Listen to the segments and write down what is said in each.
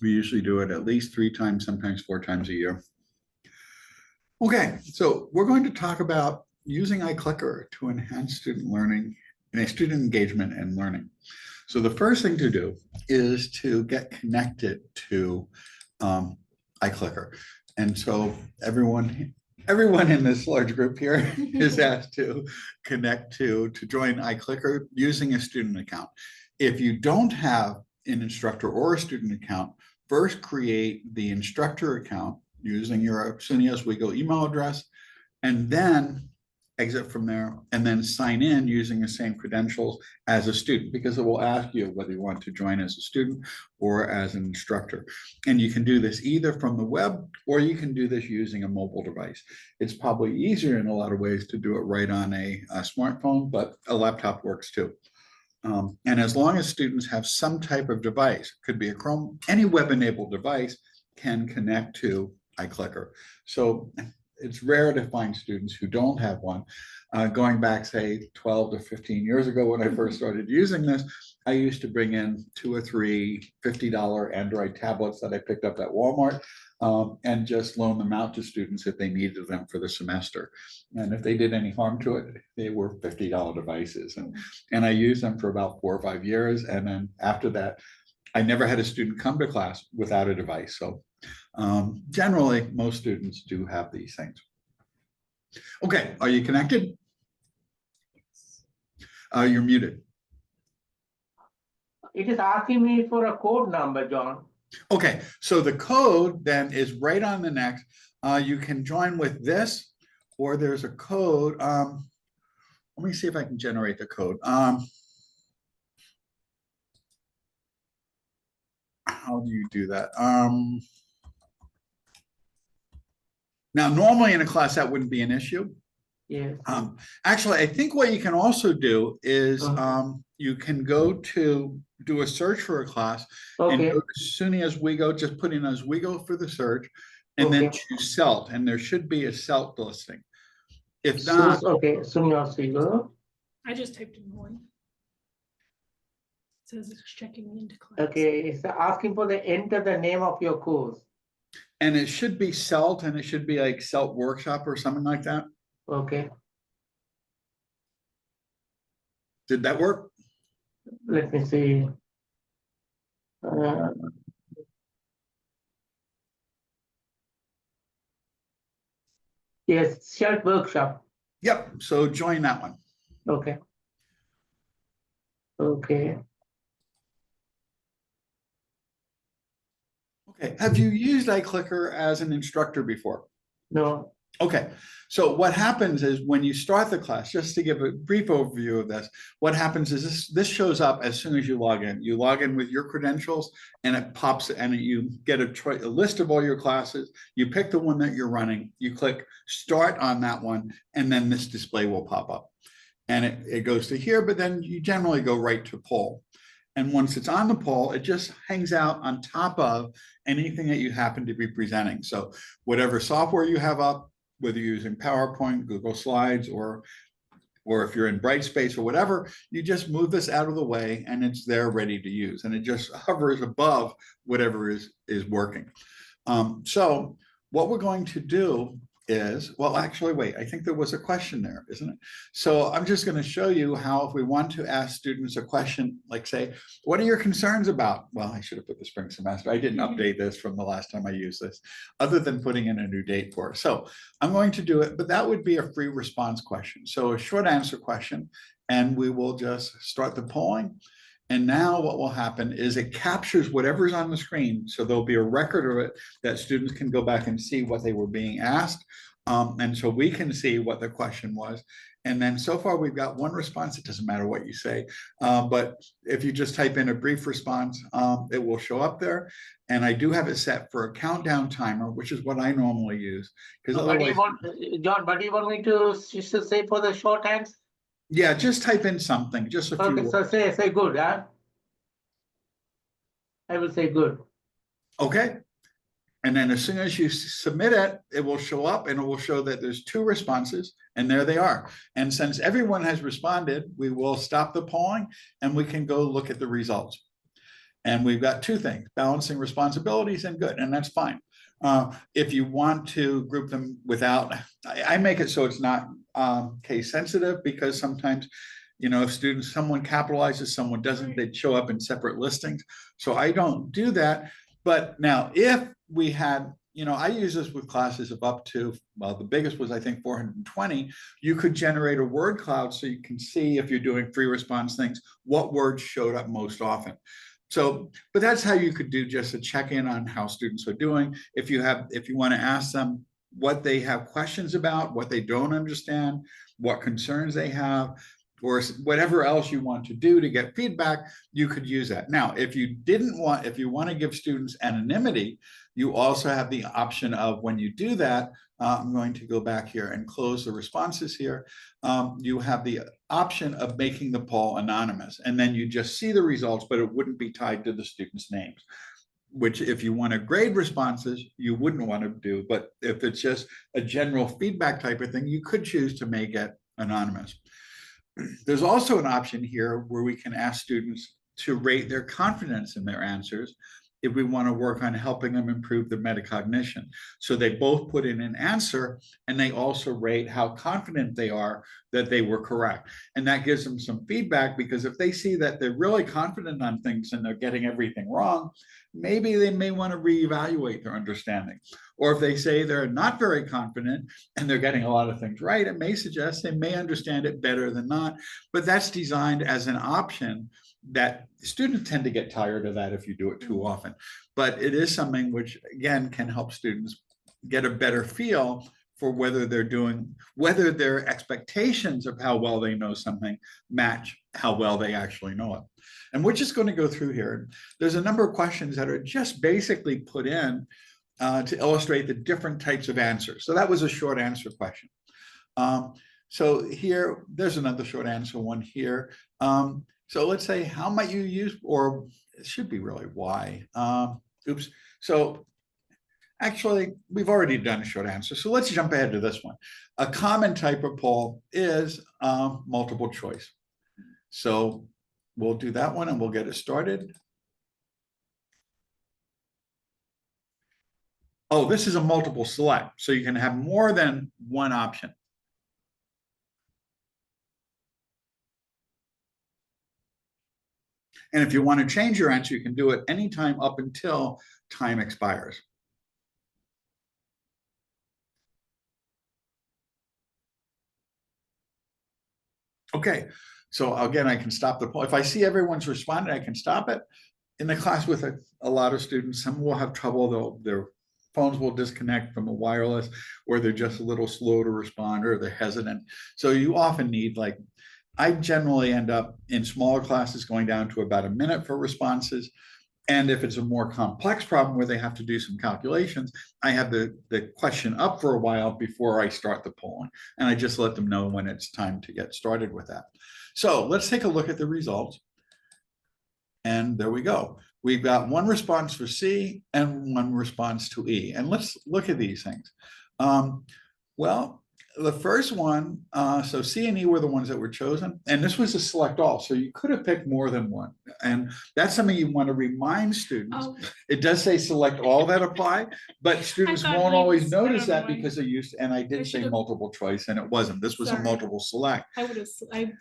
We usually do it at least 3 times, sometimes 4 times a year. Okay, so we're going to talk about using iClicker to enhance student learning and student engagement and learning. So the first thing to do is to get connected to iClicker. And so everyone in this large group here is asked to connect to join iClicker using a student account. If you don't have an instructor or a student account, first create the instructor account using your SUNY Oswego email address, and then exit from there and then sign in using the same credentials as a student, because it will ask you whether you want to join as a student or as an instructor. And you can do this either from the web or you can do this using a mobile device. It's probably easier in a lot of ways to do it right on a smartphone, but a laptop works too. And as long as students have some type of device, could be a Chrome, any web-enabled device can connect to iClicker. So it's rare to find students who don't have one. Going back, say, 12 to 15 years ago when I first started using this, I used to bring in 2 or 3 $50 Android tablets that I picked up at Walmart and just loan them out to students if they needed them for the semester. And if they did any harm to it, they were $50 devices. And I used them for about 4 or 5 years. And then after that, I never had a student come to class without a device. So generally, most students do have these things. Okay, are you connected? You're muted. It is asking me for a code number, John. Okay, so the code then is right on the next. You can join with this, or there's a code. Let me see if I can generate the code. How do you do that? Now, normally in a class, that wouldn't be an issue. Yes. Actually, I think what you can also do is you can go to do a search for a class and go to SUNY Oswego, just put in Oswego for the search, and then choose CELT, and there should be a CELT listing. If not, SUNY Oswego. I just typed in 1. It says it's checking into class. Okay, it's asking for the enter the name of your course. And it should be CELT, and it should be like CELT Workshop or something like that. Okay. Did that work? Let me see. Yes, CELT Workshop. Yep. So join that one. Okay. Okay. Okay. Have you used iClicker as an instructor before? No. Okay, so what happens is when you start the class, just to give a brief overview of this, what happens is this shows up as soon as you log in. You log in with your credentials and it pops and you get a list of all your classes. You pick the one that you're running, you click start on that one, and then this display will pop up. And it goes to here, but then you generally go right to poll. And once it's on the poll, it just hangs out on top of anything that you happen to be presenting. So whatever software you have up, whether you're using PowerPoint, Google Slides, or if you're in Brightspace or whatever, you just move this out of the way and it's there ready to use. And it just hovers above whatever is working. So what we're going to do is, well, actually, wait, I think there was a question there, isn't it? So I'm just going to show you how, if we want to ask students a question, like say, what are your concerns about? Well, I should have put the spring semester. I didn't update this from the last time I used this, other than putting in a new date for it. So I'm going to do it, but that would be a free response question. So a short answer question, and we will just start the polling. And now what will happen is it captures whatever's on the screen. So there'll be a record of it that students can go back and see what they were being asked. And so we can see what the question was. And then so far we've got one response. It doesn't matter what you say. But if you just type in a brief response, it will show up there. And I do have it set for a countdown timer, which is what I normally use. Because otherwise, John, what do you want me to say for the short answer? Yeah, just type in something, just a few words. So say good, huh? I will say good. Okay. And then as soon as you submit it, it will show up and it will show that there's 2 responses, and there they are. And since everyone has responded, we will stop the polling and we can go look at the results. And we've got two things, balancing responsibilities and good, and that's fine. If you want to group them without, I make it so it's not case sensitive, because sometimes, if someone capitalizes, someone doesn't, they'd show up in separate listings. So I don't do that. But now if we had, I use this with classes of up to, well, the biggest was I think 420. You could generate a word cloud so you can see, if you're doing free response things, what words showed up most often. So, but that's how you could do just a check-in on how students are doing. If you want to ask them what they have questions about, what they don't understand, what concerns they have, or whatever else you want to do to get feedback, you could use that. Now, if you want to give students anonymity, you also have the option of, when you do that, I'm going to go back here and close the responses here. You have the option of making the poll anonymous, and then you just see the results, but it wouldn't be tied to the students' names, which if you want to grade responses, you wouldn't want to do. But if it's just a general feedback type of thing, you could choose to make it anonymous. There's also an option here where we can ask students to rate their confidence in their answers if we want to work on helping them improve their metacognition. So they both put in an answer, and they also rate how confident they are that they were correct. And that gives them some feedback, because if they see that they're really confident on things and they're getting everything wrong, maybe they may want to reevaluate their understanding. Or if they say they're not very confident and they're getting a lot of things right, it may suggest they may understand it better than not. But that's designed as an option that students tend to get tired of that if you do it too often. But it is something which, again, can help students get a better feel for whether their expectations of how well they know something match how well they actually know it. And we're just going to go through here. There's a number of questions that are just basically put in to illustrate the different types of answers. So that was a short answer question. So here, there's another short answer one here. So let's say, how might you use, or it should be really why. Oops. So actually, we've already done a short answer. So let's jump ahead to this one. A common type of poll is multiple choice. So we'll do that one and we'll get it started. Oh, this is a multiple select. So you can have more than one option. And if you want to change your answer, you can do it anytime up until time expires. Okay, so again, I can stop the poll. If I see everyone's responded, I can stop it. In the class with a lot of students, some will have trouble, their phones will disconnect from a wireless, or they're just a little slow to respond, or they're hesitant. So you often need, like, I generally end up in smaller classes going down to about a minute for responses. And if it's a more complex problem where they have to do some calculations, I have the question up for a while before I start the polling. And I just let them know when it's time to get started with that. So let's take a look at the results. And there we go. We've got one response for C and one response to E. And let's look at these things. Well, the first one, so C and E were the ones that were chosen, and this was a select all, so you could have picked more than one, and that's something you want to remind students. Oh, It does say select all that apply, but students thought won't E always was- I notice don't know that why. because they used, and I did say should've- multiple choice, and it wasn't. This was a Sorry. multiple select. I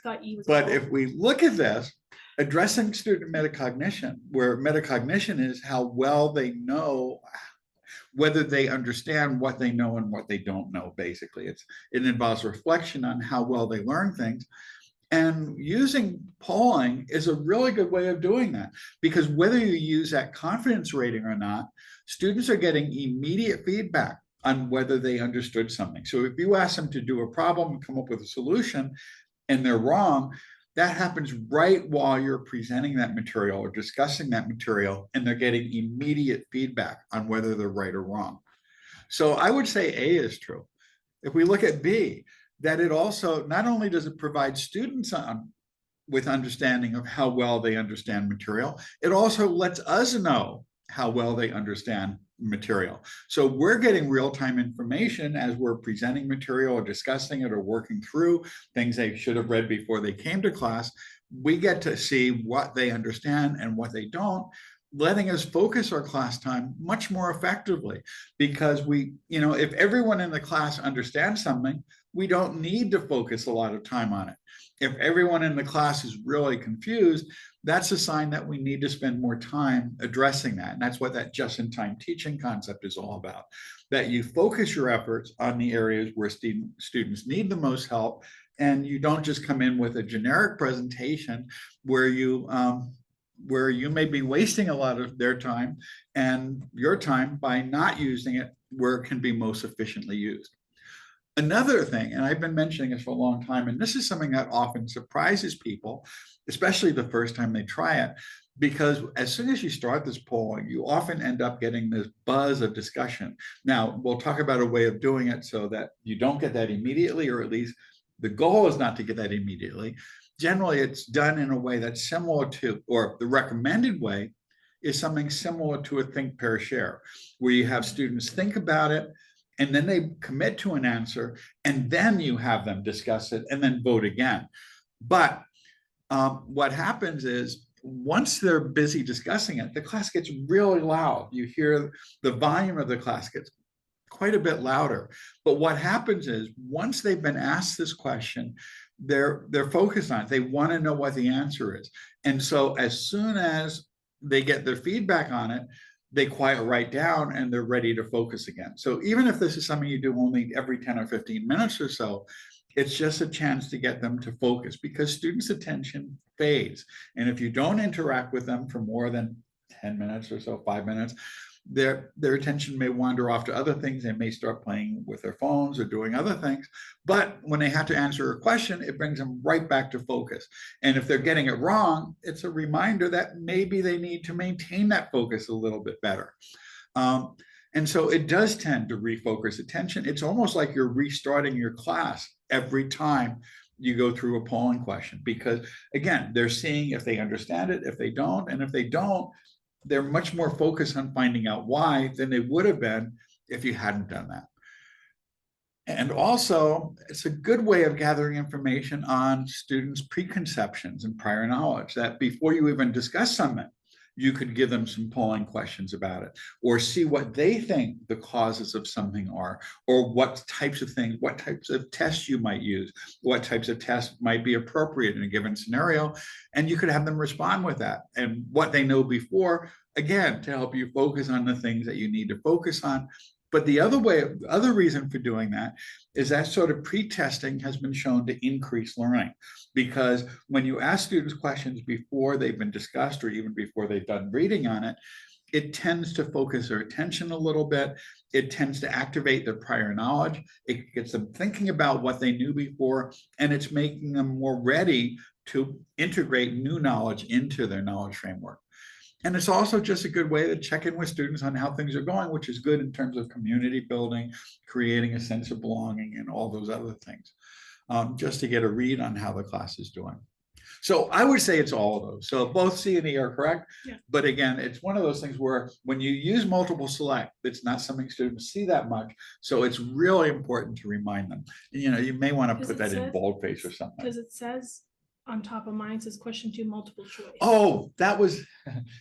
thought E was. But all. if we look at this, addressing student metacognition, where metacognition is how well they know, whether they understand what they know and what they don't know, basically. It involves reflection on how well they learn things. And using polling is a really good way of doing that, because whether you use that confidence rating or not, students are getting immediate feedback on whether they understood something. So if you ask them to do a problem and come up with a solution and they're wrong, that happens right while you're presenting that material or discussing that material, and they're getting immediate feedback on whether they're right or wrong. So I would say A is true. If we look at B, that it also, not only does it provide students with understanding of how well they understand material, it also lets us know how well they understand material. So we're getting real-time information as we're presenting material or discussing it or working through things they should have read before they came to class. We get to see what they understand and what they don't. letting us focus our class time much more effectively, because if everyone in the class understands something, we don't need to focus a lot of time on it. If everyone in the class is really confused, that's a sign that we need to spend more time addressing that. And that's what that just-in-time teaching concept is all about, that you focus your efforts on the areas where students need the most help, and you don't just come in with a generic presentation where you may be wasting a lot of their time and your time by not using it where it can be most efficiently used. Another thing, and I've been mentioning this for a long time, and this is something that often surprises people, especially the first time they try it, because as soon as you start this polling, you often end up getting this buzz of discussion. Now, we'll talk about a way of doing it so that you don't get that immediately, or at least the goal is not to get that immediately. Generally, it's done in a way that's similar to, or the recommended way is something similar to a think, pair, share, where you have students think about it, and then they commit to an answer, and then you have them discuss it and then vote again. But what happens is, once they're busy discussing it, the class gets really loud. You hear the volume of the class gets quite a bit louder. But what happens is, once they've been asked this question, they're focused on it. They want to know what the answer is. And so as soon as they get their feedback on it, they quiet right down and they're ready to focus again. So even if this is something you do only every 10 or 15 minutes or so, it's just a chance to get them to focus, because students' attention fades. And if you don't interact with them for more than 10 minutes or so, 5 minutes, their attention may wander off to other things. They may start playing with their phones or doing other things. But when they have to answer a question, it brings them right back to focus. And if they're getting it wrong, it's a reminder that maybe they need to maintain that focus a little bit better. And so it does tend to refocus attention. It's almost like you're restarting your class every time you go through a polling question, because again, they're seeing if they understand it, if they don't, and if they don't, they're much more focused on finding out why than they would have been if you hadn't done that. And also, it's a good way of gathering information on students' preconceptions and prior knowledge, that before you even discuss something, you could give them some polling questions about it, or see what they think the causes of something are, or what types of things, what types of tests you might use, what types of tests might be appropriate in a given scenario. And you could have them respond with that and what they know before, again, to help you focus on the things that you need to focus on. But the other reason for doing that is that sort of pre-testing has been shown to increase learning, because when you ask students questions before they've been discussed or even before they've done reading on it, it tends to focus their attention a little bit. It tends to activate their prior knowledge. It gets them thinking about what they knew before, and it's making them more ready to integrate new knowledge into their knowledge framework. And it's also just a good way to check in with students on how things are going, which is good in terms of community building, creating a sense of belonging, and all those other things, just to get a read on how the class is doing. So I would say it's all of those. So both C and E are correct. Yeah. But again, it's one of those things where when you use multiple select, it's not something students see that much. So it's really important to remind them. You may want to put that in boldface or something. Because it says on top of mine, it says question 2, multiple choice. Oh, that was,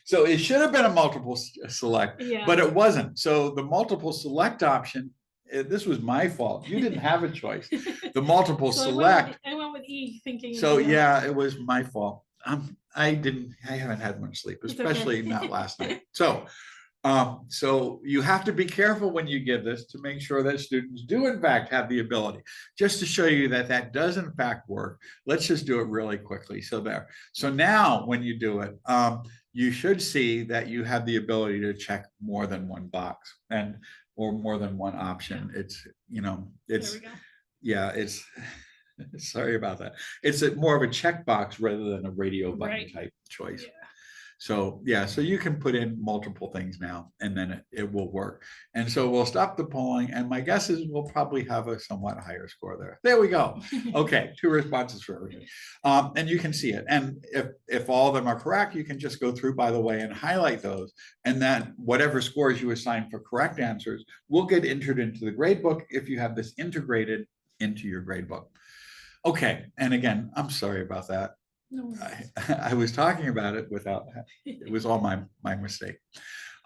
so it should have been a multiple select, Yeah. but it wasn't. So the multiple select option, this was my fault. You didn't have a choice. The multiple So select. I went with E thinking. So yeah, it was my fault. I haven't had much sleep, especially not last night. So you have to be careful when you give this to make sure that students do in fact have the ability. Just to show you that that does in fact work, let's just do it really quickly. So there. So now when you do it, you should see that you have the ability to check more than one box or more than one option. It's sorry about that. It's more of a checkbox rather than a radio button type choice. Yeah. So yeah, so you can put in multiple things now, and then it will work. And so we'll stop the polling, and my guess is we'll probably have a somewhat higher score there. There we go. Okay, 2 responses for everything. And you can see it. And if all of them are correct, you can just go through, by the way, and highlight those. And then whatever scores you assign for correct answers will get entered into the gradebook if you have this integrated into your gradebook. Okay, and again, I'm sorry about that. No worries. I was talking about it without, it was all my mistake.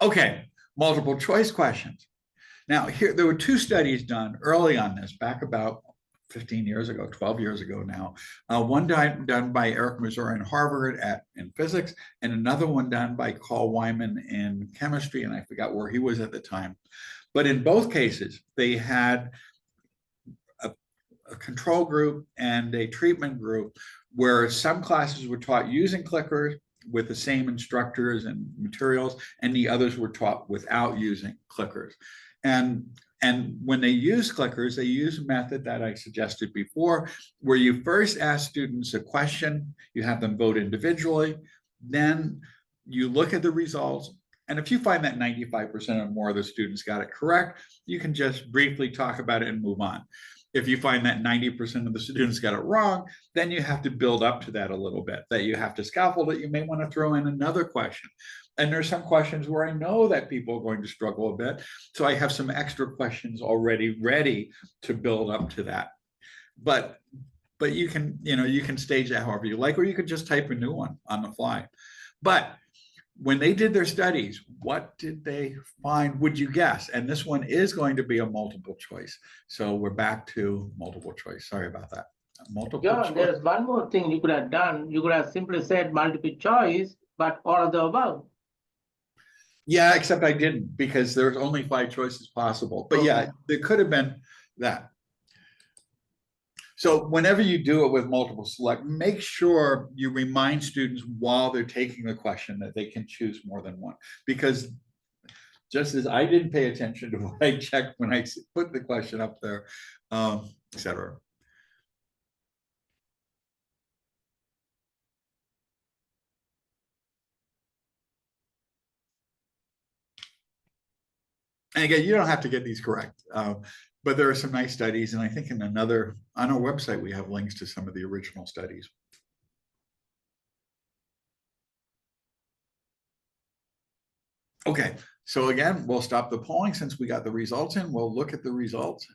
Okay, multiple choice questions. Now here, there were two studies done early on this, back about 15 years ago, 12 years ago now. One done by Eric Mazur in Harvard in physics, and another one done by Carl Wyman in chemistry, and I forgot where he was at the time. But in both cases, they had a control group and a treatment group where some classes were taught using clickers with the same instructors and materials, and the others were taught without using clickers. And when they use clickers, they use a method that I suggested before, where you first ask students a question, you have them vote individually, then you look at the results. And if you find that 95% or more of the students got it correct, you can just briefly talk about it and move on. If you find that 90% of the students got it wrong, then you have to build up to that a little bit, that you have to scaffold it. You may want to throw in another question. And there's some questions where I know that people are going to struggle a bit. So I have some extra questions already ready to build up to that. But you can, you can stage that however you like, or you could just type a new one on the fly. But when they did their studies, what did they find? Would you guess? And this one is going to be a multiple choice. So we're back to multiple choice. Sorry about that. Multiple choice. There's one more thing you could have done. You could have simply said multiple choice, but all of the above. Yeah, except I didn't, because there's only 5 choices possible. But yeah, there could have been that. So whenever you do it with multiple select, make sure you remind students while they're taking the question that they can choose more than one. Because just as I didn't pay attention to what I checked when I put the question up there, etc. And again, you don't have to get these correct. But there are some nice studies, and I think on our website, we have links to some of the original studies. Okay, so again, we'll stop the polling since we got the results in. We'll look at the results.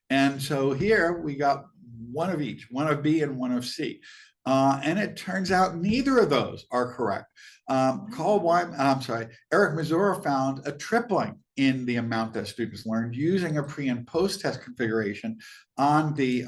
And so here we got one of each, one of B and one of C. And it turns out neither of those are correct. Eric Mazur found a tripling in the amount that students learned using a pre and post test configuration on the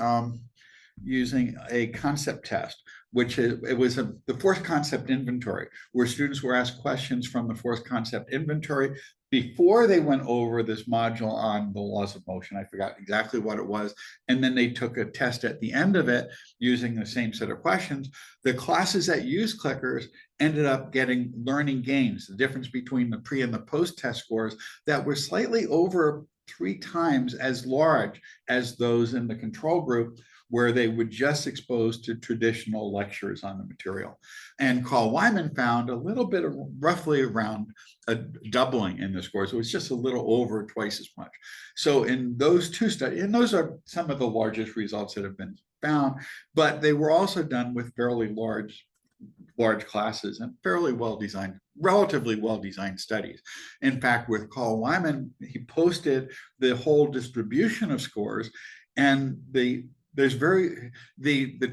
using a concept test, which was the force concept inventory, where students were asked questions from the force concept inventory before they went over this module on the laws of motion. I forgot exactly what it was. And then they took a test at the end of it using the same set of questions. The classes that use clickers ended up getting learning gains, the difference between the pre and the post test scores that were slightly over 3 times as large as those in the control group, where they were just exposed to traditional lectures on the material. And Carl Wyman found a little bit of roughly around a doubling in the scores. So it's just a little over twice as much. So in those 2 studies, and those are some of the largest results that have been found, but they were also done with fairly large classes and fairly well-designed, relatively well-designed studies. In fact, with Carl Wyman, he posted the whole distribution of scores, and the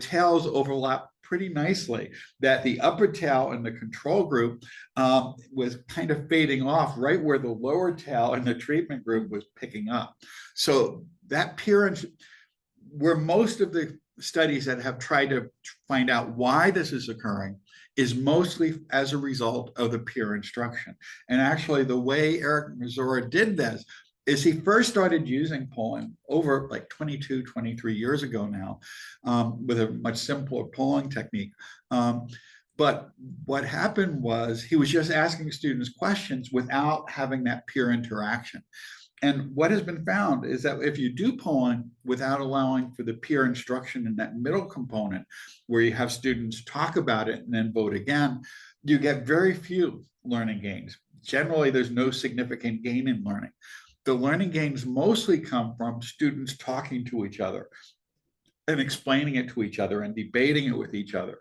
tails overlap pretty nicely, that the upper tail in the control group was kind of fading off right where the lower tail in the treatment group was picking up. So that appearance, where most of the studies that have tried to find out why this is occurring, is mostly as a result of the peer instruction. And actually the way Eric Mazur did this is he first started using polling over like 22, 23 years ago now, with a much simpler polling technique. But what happened was he was just asking students questions without having that peer interaction. And what has been found is that if you do polling without allowing for the peer instruction in that middle component, where you have students talk about it and then vote again, you get very few learning gains. Generally, there's no significant gain in learning. The learning gains mostly come from students talking to each other and explaining it to each other and debating it with each other.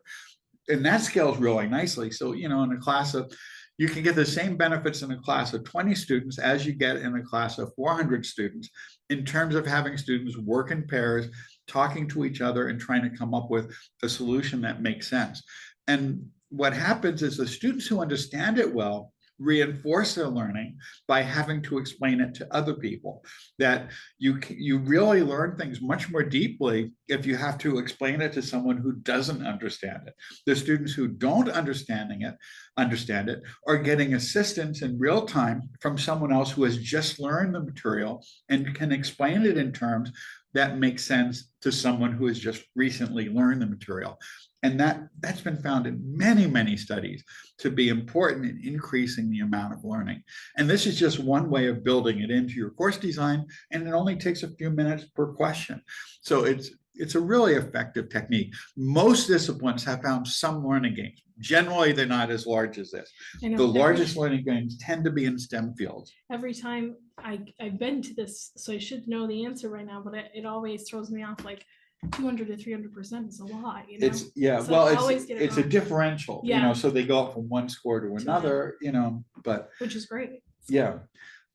And that scales really nicely. So, in a class of, You can get the same benefits in a class of 20 students as you get in a class of 400 students in terms of having students work in pairs, talking to each other and trying to come up with a solution that makes sense. And what happens is the students who understand it well reinforce their learning by having to explain it to other people. That you really learn things much more deeply if you have to explain it to someone who doesn't understand it. The students who don't understand it are getting assistance in real time from someone else who has just learned the material and can explain it in terms that make sense to someone who has just recently learned the material. And that's been found in many, many studies to be important in increasing the amount of learning. And this is just one way of building it into your course design, and it only takes a few minutes per question. So it's a really effective technique. Most disciplines have found some learning gains. Generally, they're not as large as this. The largest learning gains tend to be in STEM fields. Every time I've been to this, so I should know the answer right now, but it always throws me off, like 200 to 300% is a lot, you know? It's a differential, you know, so they go up from one score to another, you know, but which is great. yeah.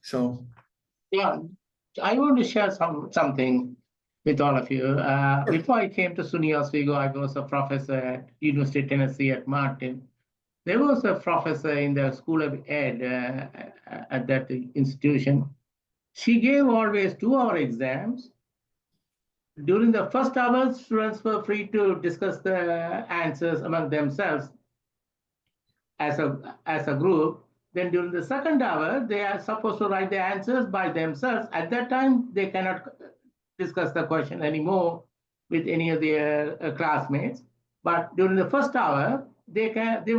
So Yeah, I want to share something with all of you. Before I came to SUNY Oswego, I was a professor at University of Tennessee at Martin. There was a professor in the School of Ed at that institution. She gave always 2-hour exams. During the first hour, students were free to discuss the answers among themselves as a group. Then during the second hour, they are supposed to write the answers by themselves. At that time, they cannot discuss the question anymore with any of their classmates. But during the first hour, they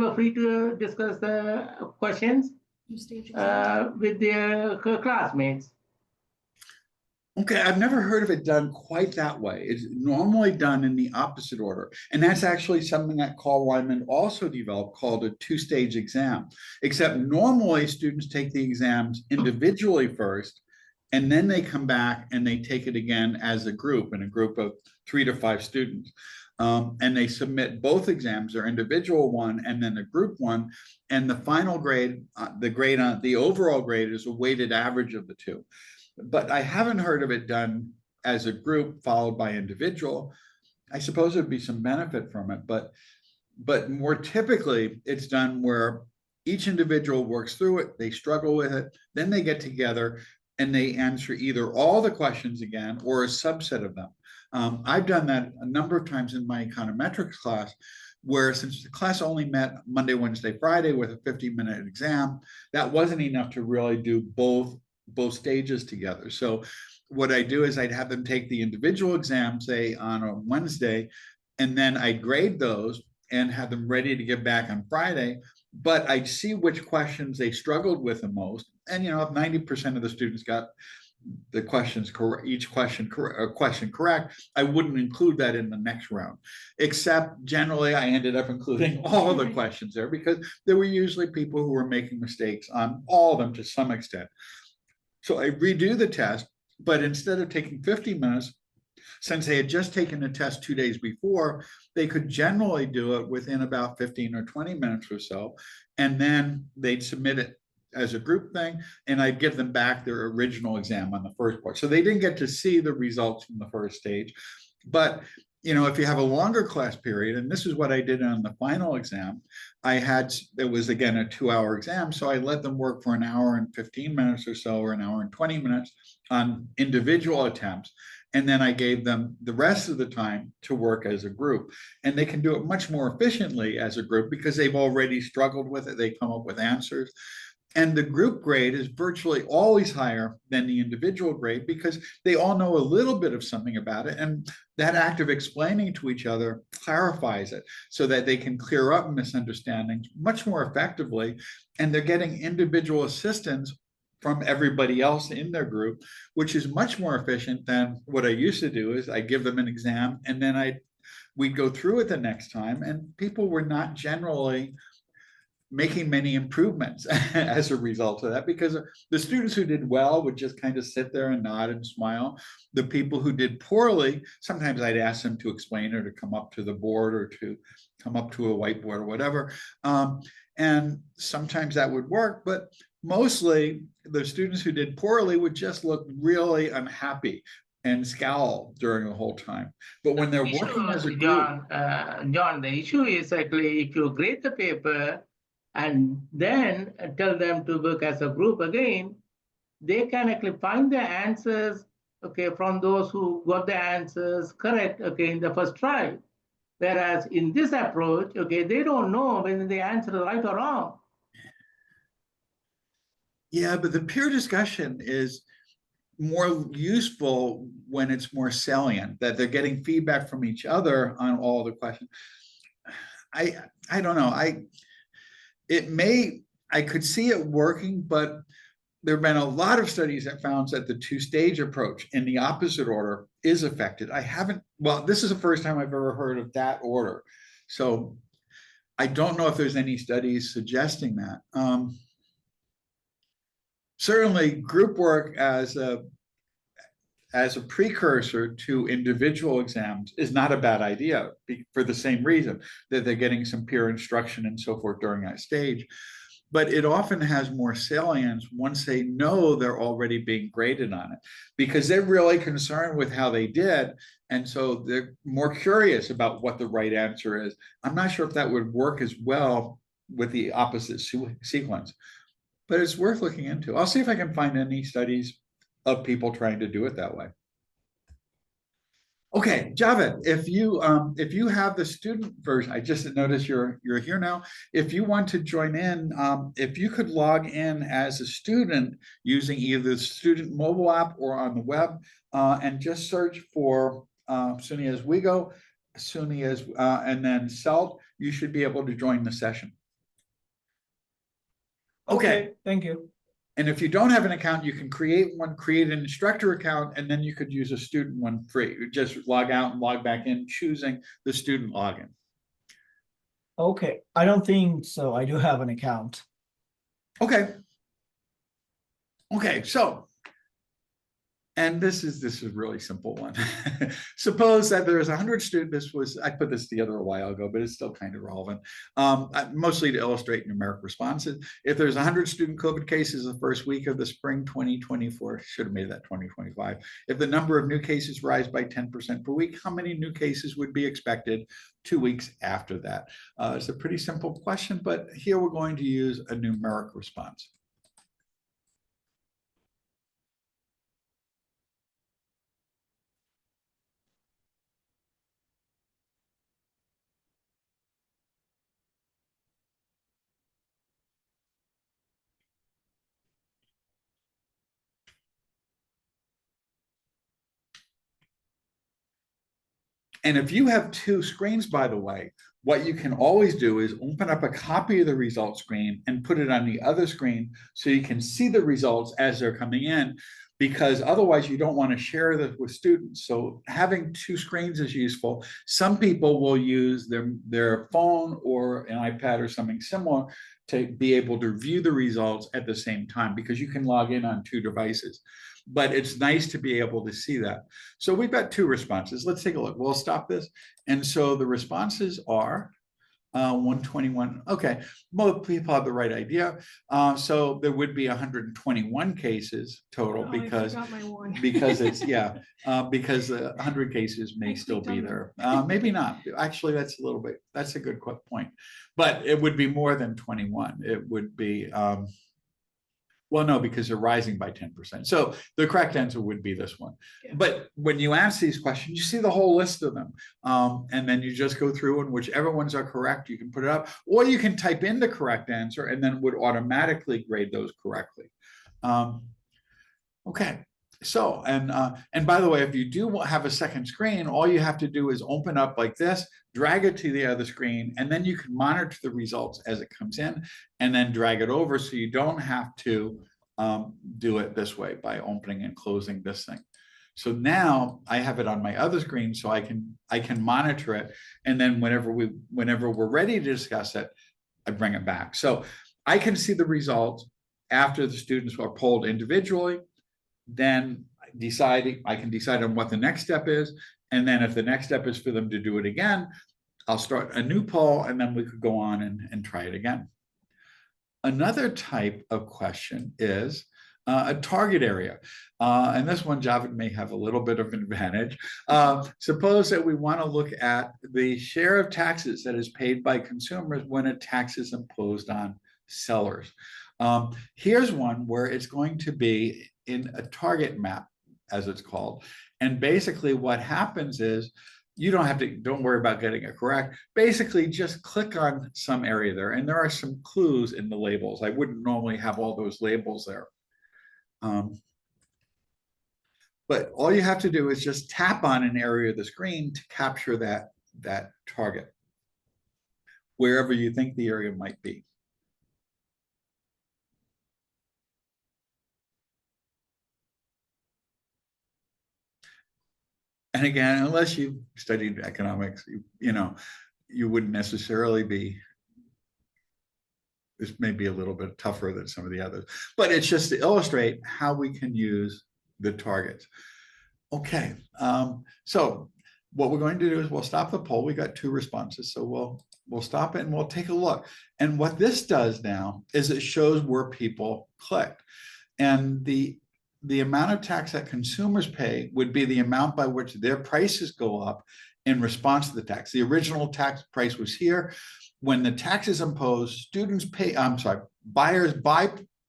were free to discuss the questions with their classmates. Okay, I've never heard of it done quite that way. It's normally done in the opposite order. And that's actually something that Carl Weinman also developed called a two-stage exam. Except normally students take the exams individually first, and then they come back and they take it again as a group, in a group of 3 to 5 students. And they submit both exams, their individual one and then the group one. And the final grade, the overall grade is a weighted average of the two. But I haven't heard of it done as a group followed by individual. I suppose there'd be some benefit from it, but more typically it's done where each individual works through it, they struggle with it, then they get together and they answer either all the questions again or a subset of them. I've done that a number of times in my econometrics class, where since the class only met Monday, Wednesday, Friday with a 50-minute exam, that wasn't enough to really do both stages together. So what I do is I'd have them take the individual exam, say on a Wednesday, and then I'd grade those and have them ready to give back on Friday. But I'd see which questions they struggled with the most. And, you know, if 90% of the students got the questions correct, each question correct, I wouldn't include that in the next round. Except generally I ended up including all of the questions there because there were usually people who were making mistakes on all of them to some extent. So I redo the test, but instead of taking 50 minutes, since they had just taken the test 2 days before, they could generally do it within about 15 or 20 minutes or so. And then they'd submit it as a group thing, and I'd give them back their original exam on the first part. So they didn't get to see the results from the first stage. But you know, if you have a longer class period, and this is what I did on the final exam, it was again a 2-hour exam. So I let them work for an hour and 15 minutes or so, or an hour and 20 minutes on individual attempts. And then I gave them the rest of the time to work as a group. And they can do it much more efficiently as a group because they've already struggled with it. They come up with answers. And the group grade is virtually always higher than the individual grade because they all know a little bit of something about it. And that act of explaining to each other clarifies it so that they can clear up misunderstandings much more effectively. And they're getting individual assistance from everybody else in their group, which is much more efficient than what I used to do. Is I give them an exam and then we'd go through it the next time, and people were not generally making many improvements as a result of that, because the students who did well would just kind of sit there and nod and smile. The people who did poorly, sometimes I'd ask them to explain or to come up to the board or to come up to a whiteboard or whatever. And sometimes that would work, but mostly the students who did poorly would just look really unhappy and scowl during the whole time. But when they're working as a group, John, the issue is actually if you grade the paper and then tell them to work as a group again, they can actually find the answers, okay, from those who got the answers correct, okay, in the first try. Whereas in this approach, okay, they don't know whether the answer is right or wrong. yeah, but the peer discussion is more useful when it's more salient, that they're getting feedback from each other on all the questions. I don't know. I could see it working, but there have been a lot of studies that found that the two-stage approach in the opposite order is effective. Well, this is the first time I've ever heard of that order. So I don't know if there's any studies suggesting that. Certainly group work as a precursor to individual exams is not a bad idea for the same reason that they're getting some peer instruction and so forth during that stage. But it often has more salience once they know they're already being graded on it, because they're really concerned with how they did. And so they're more curious about what the right answer is. I'm not sure if that would work as well with the opposite sequence, but it's worth looking into. I'll see if I can find any studies of people trying to do it that way. Okay, Javed, if you have the student version, I just noticed you're here now. If you want to join in, if you could log in as a student using either the student mobile app or on the web, and just search for SUNY Oswego, and then CELT, you should be able to join the session. Okay, thank you. and if you don't have an account, you can create an instructor account, and then you could use a student one free. You just log out and log back in, choosing the student login. Okay, I don't think so. I do have an account. Okay. Okay, so, and this is a really simple one. Suppose that there's 100 students. I put this together a while ago, but it's still kind of relevant. Mostly to illustrate numeric responses. If there's 100 student COVID cases the first week of the spring 2024, should have made that 2025. If the number of new cases rise by 10% per week, how many new cases would be expected 2 weeks after that? It's a pretty simple question, but here we're going to use a numeric response. And if you have two screens, by the way, what you can always do is open up a copy of the result screen and put it on the other screen so you can see the results as they're coming in, because otherwise you don't want to share this with students. So having two screens is useful. Some people will use their phone or an iPad or something similar to be able to view the results at the same time, because you can log in on two devices. But it's nice to be able to see that. So we've got two responses. Let's take a look. We'll stop this. And so the responses are 121. Okay, most people have the right idea. So there would be 121 cases total, because it's because 100 cases may still be there. Maybe not. Actually, that's a good point. But it would be more than 21. It would be well, no, because they're rising by 10%. So the correct answer would be this one. Yeah. But when you ask these questions, you see the whole list of them. And then you just go through, and whichever ones are correct, you can put it up, or you can type in the correct answer and then would automatically grade those correctly. Okay. So, and by the way, if you do have a second screen, all you have to do is open up like this, drag it to the other screen, and then you can monitor the results as it comes in, and then drag it over, so you don't have to do it this way by opening and closing this thing. So now I have it on my other screen, so I can monitor it, and then whenever we're ready to discuss it, I bring it back. So I can see the results after the students are polled individually. Then I can decide on what the next step is. And then if the next step is for them to do it again, I'll start a new poll, and then we could go on and try it again. Another type of question is a target area. And this one, Javed may have a little bit of an advantage. Suppose that we want to look at the share of taxes that is paid by consumers when a tax is imposed on sellers. Here's one where it's going to be in a target map, as it's called. And basically what happens is, you don't worry about getting it correct. Basically, just click on some area there. And there are some clues in the labels. I wouldn't normally have all those labels there. But all you have to do is just tap on an area of the screen to capture that target, wherever you think the area might be. And again, unless you studied economics, you wouldn't necessarily be. This may be a little bit tougher than some of the others, but it's just to illustrate how we can use the targets. Okay, so what we're going to do is we'll stop the poll. We got 2 responses, so we'll stop it and we'll take a look. And what this does now is it shows where people clicked, and the amount of tax that consumers pay would be the amount by which their prices go up in response to the tax. The original tax price was here. When the tax is imposed, buyers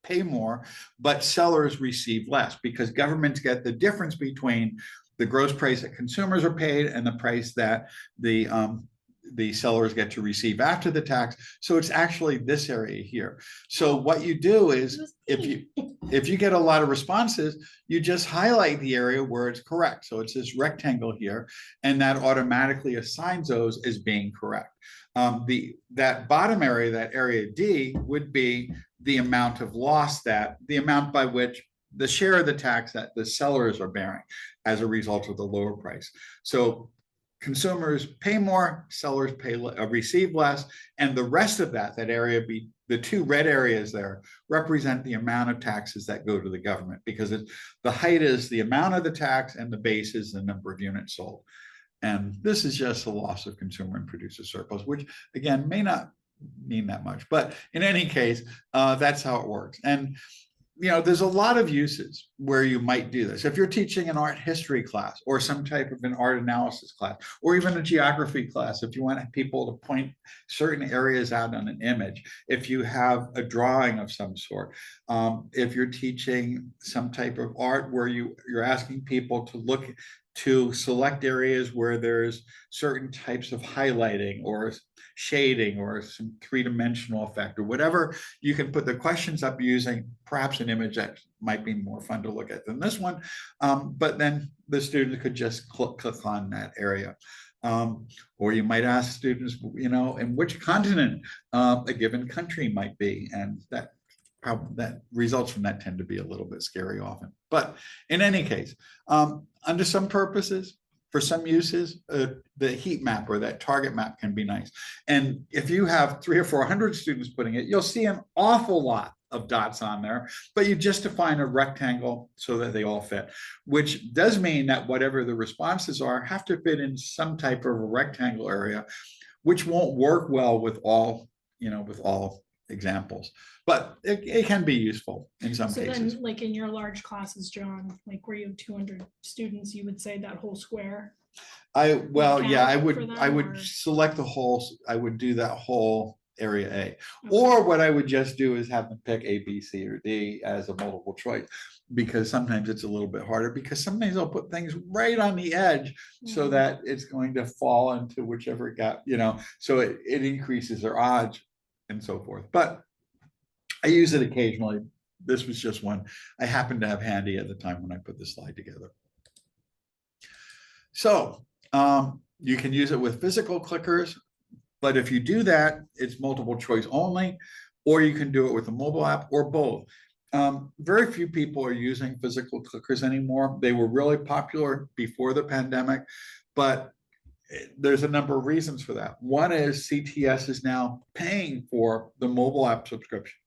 pay more, but sellers receive less, because governments get the difference between the gross price that consumers are paid and the price that the sellers get to receive after the tax. So it's actually this area here. So what you do is, if you get a lot of responses, you just highlight the area where it's correct. So it's this rectangle here, and that automatically assigns those as being correct. That bottom area, that area D, would be the amount of loss, the amount by which the share of the tax that the sellers are bearing as a result of the lower price. So consumers pay more, sellers receive less, and the rest of that area, the 2 red areas there, represent the amount of taxes that go to the government, because the height is the amount of the tax and the base is the number of units sold. And this is just the loss of consumer and producer surplus, which again may not mean that much, but in any case, that's how it works. And there's a lot of uses where you might do this. If you're teaching an art history class or some type of an art analysis class, or even a geography class, if you want people to point certain areas out on an image, if you have a drawing of some sort, if you're teaching some type of art where you're asking people to select areas where there's certain types of highlighting or shading or some 3-dimensional effect or whatever, you can put the questions up using perhaps an image that might be more fun to look at than this one. But then the student could just click on that area. Or you might ask students, in which continent a given country might be, and that results from that tend to be a little bit scary often. But in any case, under some purposes, for some uses, the heat map or that target map can be nice. And if you have 300 or 400 students putting it, you'll see an awful lot of dots on there, but you just define a rectangle so that they all fit, which does mean that whatever the responses are have to fit in some type of a rectangle area, which won't work well with all examples, but it can be useful in some cases. So then, like in your large classes, John, like where you have 200 students, you would say that whole square? I would or... select the whole, I would do that whole area A. Okay. Or what I would just do is have them pick A, B, C, or D as a multiple choice, because sometimes it's a little bit harder, because sometimes they'll put things right on the edge so that it's going to fall into whichever gap, so it increases their odds and so forth. But I use it occasionally. This was just one I happened to have handy at the time when I put this slide together. So you can use it with physical clickers, but if you do that, it's multiple choice only, or you can do it with a mobile app, or both. Very few people are using physical clickers anymore. They were really popular before the pandemic, but there's a number of reasons for that. One is CTS is now paying for the mobile app subscription,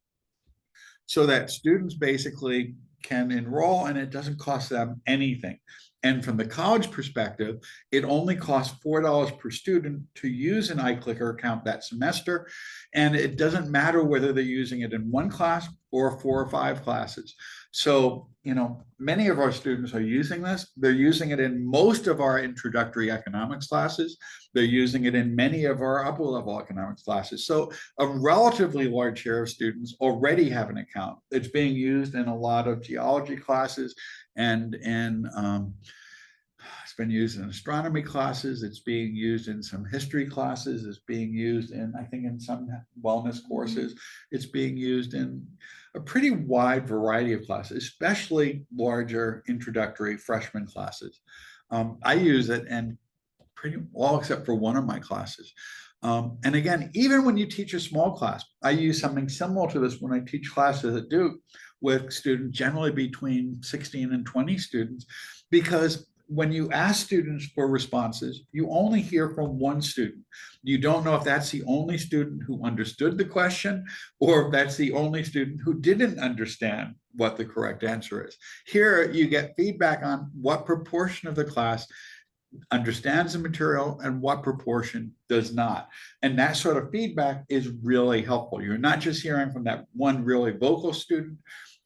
so that students basically can enroll and it doesn't cost them anything. And from the college perspective, it only costs $4 per student to use an iClicker account that semester. And it doesn't matter whether they're using it in one class or 4 or 5 classes. So, many of our students are using this. They're using it in most of our introductory economics classes. They're using it in many of our upper level economics classes. So a relatively large share of students already have an account. It's being used in a lot of geology classes and it's been used in astronomy classes. It's being used in some history classes. It's being used in, I think, in some wellness courses. It's being used in a pretty wide variety of classes, especially larger introductory freshman classes. I use it in pretty all except for one of my classes. And again, even when you teach a small class, I use something similar to this when I teach classes at Duke with students generally between 16 and 20 students, because when you ask students for responses, you only hear from one student. You don't know if that's the only student who understood the question or if that's the only student who didn't understand what the correct answer is. Here, you get feedback on what proportion of the class understands the material and what proportion does not. And that sort of feedback is really helpful. You're not just hearing from that one really vocal student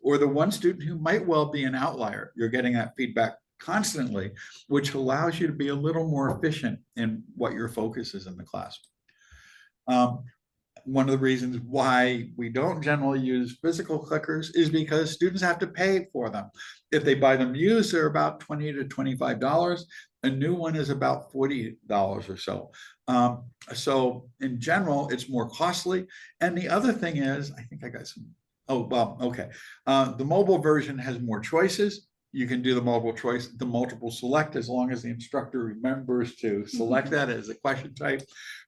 or the one student who might well be an outlier. You're getting that feedback constantly, which allows you to be a little more efficient in what your focus is in the class. One of the reasons why we don't generally use physical clickers is because students have to pay for them. If they buy them used, they're about $20 to $25. A new one is about $40 or so. So in general, it's more costly. And the other thing is, I think I got some, okay. The mobile version has more choices. You can do the multiple select as long as the instructor remembers to select that as a question type,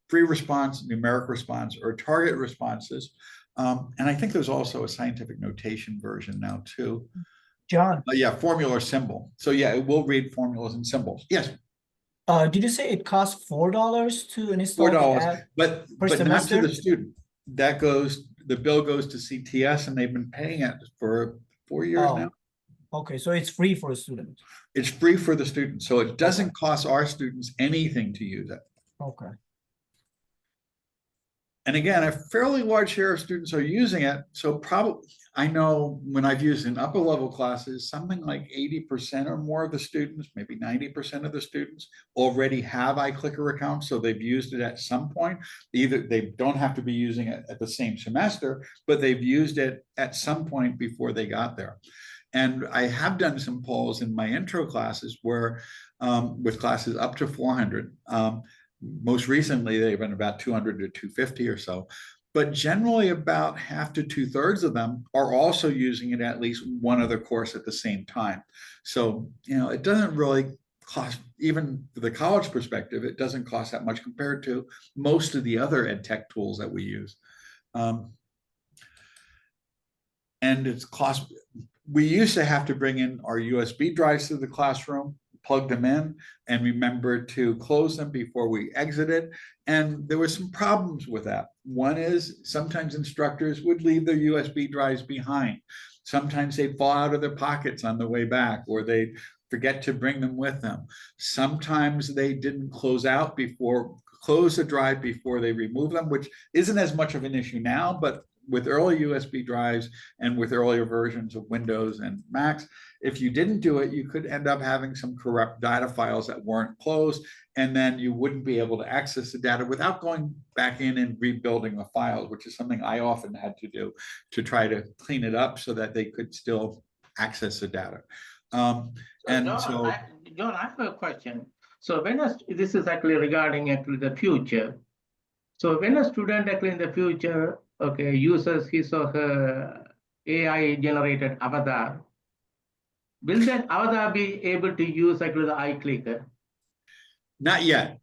free response, numeric response, or target responses. And I think there's also a scientific notation version now too. John, Yeah, formula or symbol. So yeah, it will read formulas and symbols. Yes. did you say it costs $4 to install the $4, app but not to semester? the student. The bill goes to CTS and they've been paying it for 4 years now. Okay, so it's free for a student. It's free for the student, so it doesn't cost our students anything to use it. Okay. And again, a fairly large share of students are using it. So probably, I know when I've used in upper level classes, something like 80% or more of the students, maybe 90% of the students already have iClicker accounts. So they've used it at some point. Either they don't have to be using it at the same semester, but they've used it at some point before they got there. And I have done some polls in my intro classes where with classes up to 400, most recently, they've been about 200 to 250 or so, but generally about half to 2/3 of them are also using it at least one other course at the same time. So, it doesn't really cost, even for the college perspective, it doesn't cost that much compared to most of the other ed tech tools that we use. And it's cost, we used to have to bring in our USB drives to the classroom, plug them in, and remember to close them before we exited. And there were some problems with that. One is sometimes instructors would leave their USB drives behind. Sometimes they'd fall out of their pockets on the way back, or they'd forget to bring them with them. Sometimes they didn't close the drive before they remove them, which isn't as much of an issue now, but with early USB drives and with earlier versions of Windows and Macs, if you didn't do it, you could end up having some corrupt data files that weren't closed, and then you wouldn't be able to access the data without going back in and rebuilding the files, which is something I often had to do to try to clean it up so that they could still access the data. John, I have a question. So this is actually regarding the future. So when a student actually in the future, uses his or her AI generated avatar, will that avatar be able to use actually the iClicker? Not yet.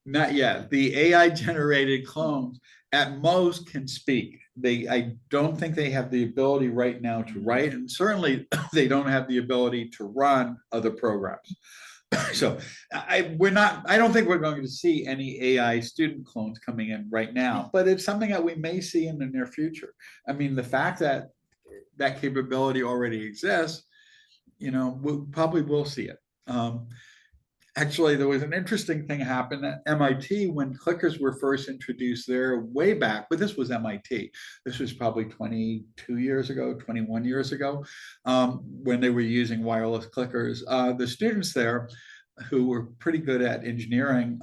Not yet. The AI generated clones at most can speak. I don't think they have the ability right now to write, and certainly they don't have the ability to run other programs. So I don't think we're going to see any AI student clones coming in right now, but it's something that we may see in the near future. I mean, the fact that that capability already exists, you know, we probably will see it. Actually, there was an interesting thing happened at MIT when clickers were first introduced there way back, but this was MIT. This was probably 22 years ago, 21 years ago, when they were using wireless clickers. The students there, who were pretty good at engineering,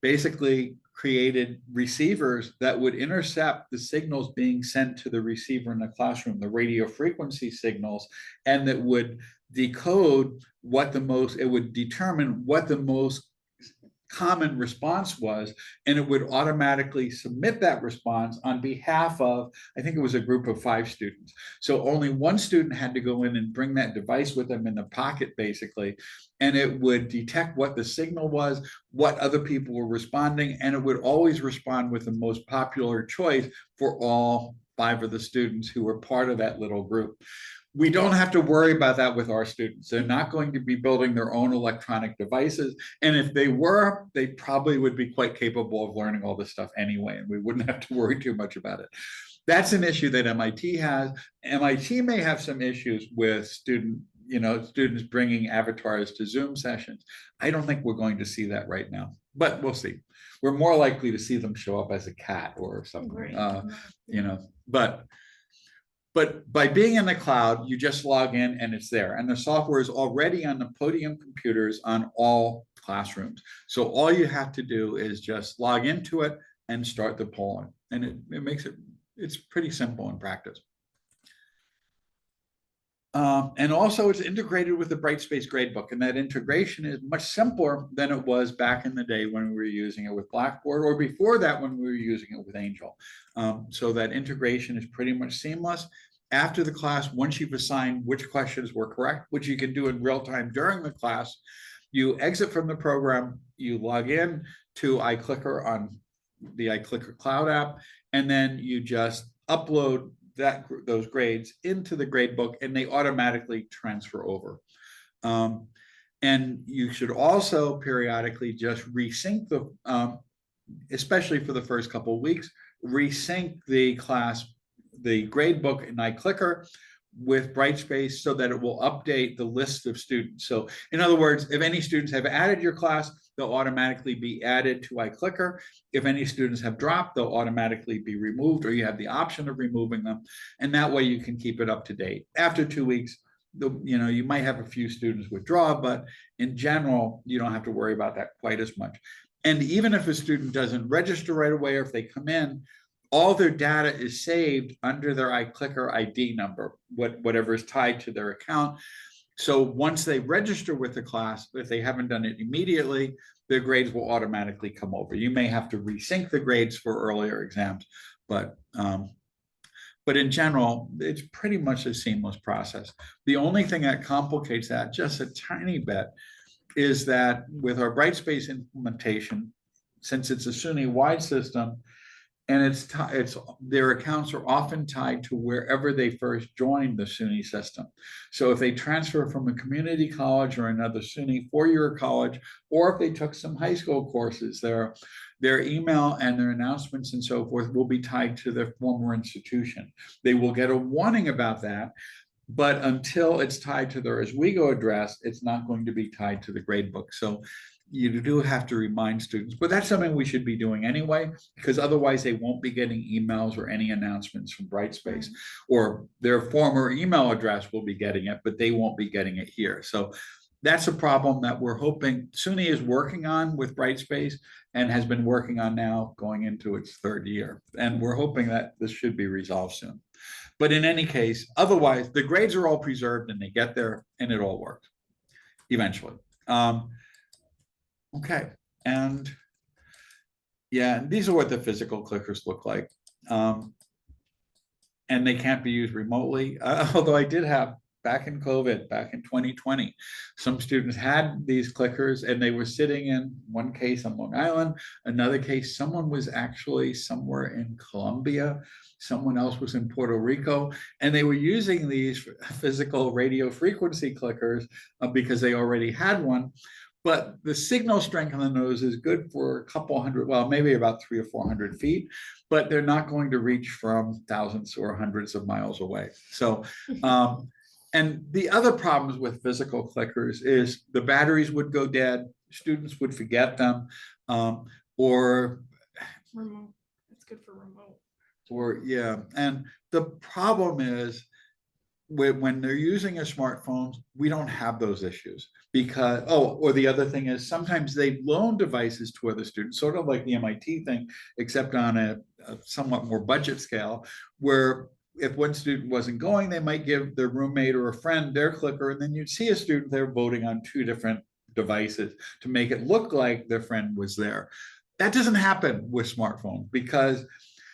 basically created receivers that would intercept the signals being sent to the receiver in the classroom, the radio frequency signals, and that would decode what it would determine what the most common response was, and it would automatically submit that response on behalf of, I think it was a group of 5 students. So only one student had to go in and bring that device with them in the pocket, basically, and it would detect what the signal was, what other people were responding, and it would always respond with the most popular choice for all 5 of the students who were part of that little group. We don't have to worry about that with our students. They're not going to be building their own electronic devices. And if they were, they probably would be quite capable of learning all this stuff anyway, and we wouldn't have to worry too much about it. That's an issue that MIT has. MIT may have some issues with students bringing avatars to Zoom sessions. I don't think we're going to see that right now, but we'll see. We're more likely to see them show up as a cat or something, But by being in the cloud, you just log in and it's there. And the software is already on the Podium computers on all classrooms. So all you have to do is just log into it and start the polling. And it makes it's pretty simple in practice. And also it's integrated with the Brightspace gradebook, and that integration is much simpler than it was back in the day when we were using it with Blackboard, or before that when we were using it with Angel. So that integration is pretty much seamless. After the class, once you've assigned which questions were correct, which you can do in real time during the class, you exit from the program, you log in to iClicker on the iClicker Cloud app, and then you just upload those grades into the gradebook, and they automatically transfer over. And you should also periodically just resync especially for the first couple of weeks, resync the gradebook in iClicker with Brightspace so that it will update the list of students. So in other words, if any students have added your class, they'll automatically be added to iClicker. If any students have dropped, they'll automatically be removed, or you have the option of removing them. And that way you can keep it up to date. After 2 weeks, you might have a few students withdraw, but in general, you don't have to worry about that quite as much. And even if a student doesn't register right away, or if they come in, all their data is saved under their iClicker ID number, whatever is tied to their account. So once they register with the class, if they haven't done it immediately, their grades will automatically come over. You may have to resync the grades for earlier exams, but in general, it's pretty much a seamless process. The only thing that complicates that just a tiny bit is that with our Brightspace implementation, since it's a SUNY-wide system, and their accounts are often tied to wherever they first joined the SUNY system. So if they transfer from a community college or another SUNY four-year college, or if they took some high school courses, their email and their announcements and so forth will be tied to their former institution. They will get a warning about that, but until it's tied to their Oswego address, it's not going to be tied to the gradebook. So you do have to remind students, but that's something we should be doing anyway, because otherwise they won't be getting emails or any announcements from Brightspace, or their former email address will be getting it, but they won't be getting it here. So that's a problem that we're hoping SUNY is working on with Brightspace, and has been working on now going into its 3rd year. And we're hoping that this should be resolved soon. But in any case, otherwise the grades are all preserved and they get there and it all works eventually. Okay, and yeah, these are what the physical clickers look like. And they can't be used remotely, although I did have, back in COVID, back in 2020, some students had these clickers and they were sitting in one case on Long Island, another case, someone was actually somewhere in Colombia, someone else was in Puerto Rico, and they were using these physical radio frequency clickers because they already had one. but the signal strength on those is good for a couple hundred, well, maybe about 300 or 400 feet, but they're not going to reach from thousands or hundreds of miles away. So, and the other problems with physical clickers is the batteries would go dead, students would forget them, or Remote. It's good for remote. yeah. And the problem is when they're using a smartphone, we don't have those issues because, or the other thing is sometimes they loan devices to other students, sort of like the MIT thing, except on a somewhat more budget scale, where if one student wasn't going, they might give their roommate or a friend their clicker, and then you'd see a student there voting on 2 different devices to make it look like their friend was there. That doesn't happen with smartphones because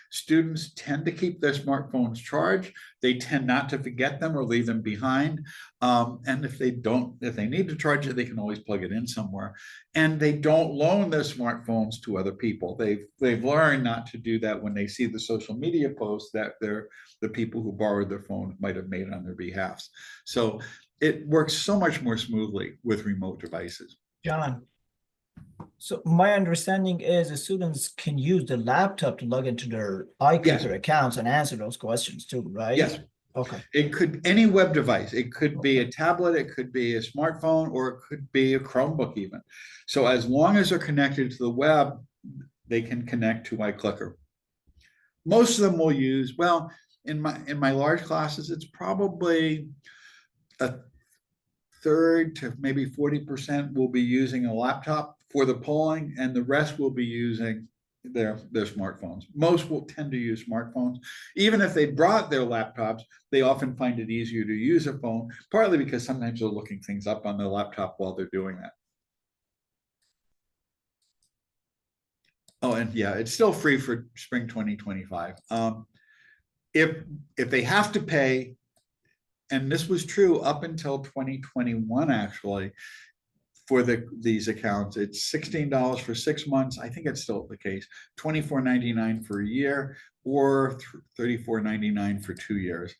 students tend to keep their smartphones charged. They tend not to forget them or leave them behind. And if they need to charge it, they can always plug it in somewhere. And they don't loan their smartphones to other people. They've learned not to do that when they see the social media posts that the people who borrowed their phone might have made on their behalfs. So it works so much more smoothly with remote devices. John, so my understanding is the students can use the laptop to log into their iClicker accounts and answer those questions too, right? Yes. Okay. It could any web device. It could be a tablet, it could be a smartphone, or it could be a Chromebook even. So as long as they're connected to the web, they can connect to iClicker. Most of them will use, well, in my large classes, it's probably a third to maybe 40% will be using a laptop for the polling, and the rest will be using their smartphones. Most will tend to use smartphones. Even if they brought their laptops, they often find it easier to use a phone, partly because sometimes they're looking things up on their laptop while they're doing that. Oh, and yeah, it's still free for spring 2025. If they have to pay, and this was true up until 2021, actually, for these accounts, it's $16 for 6 months. I think it's still the case. $24.99 for a year, or $34.99 for 2 years,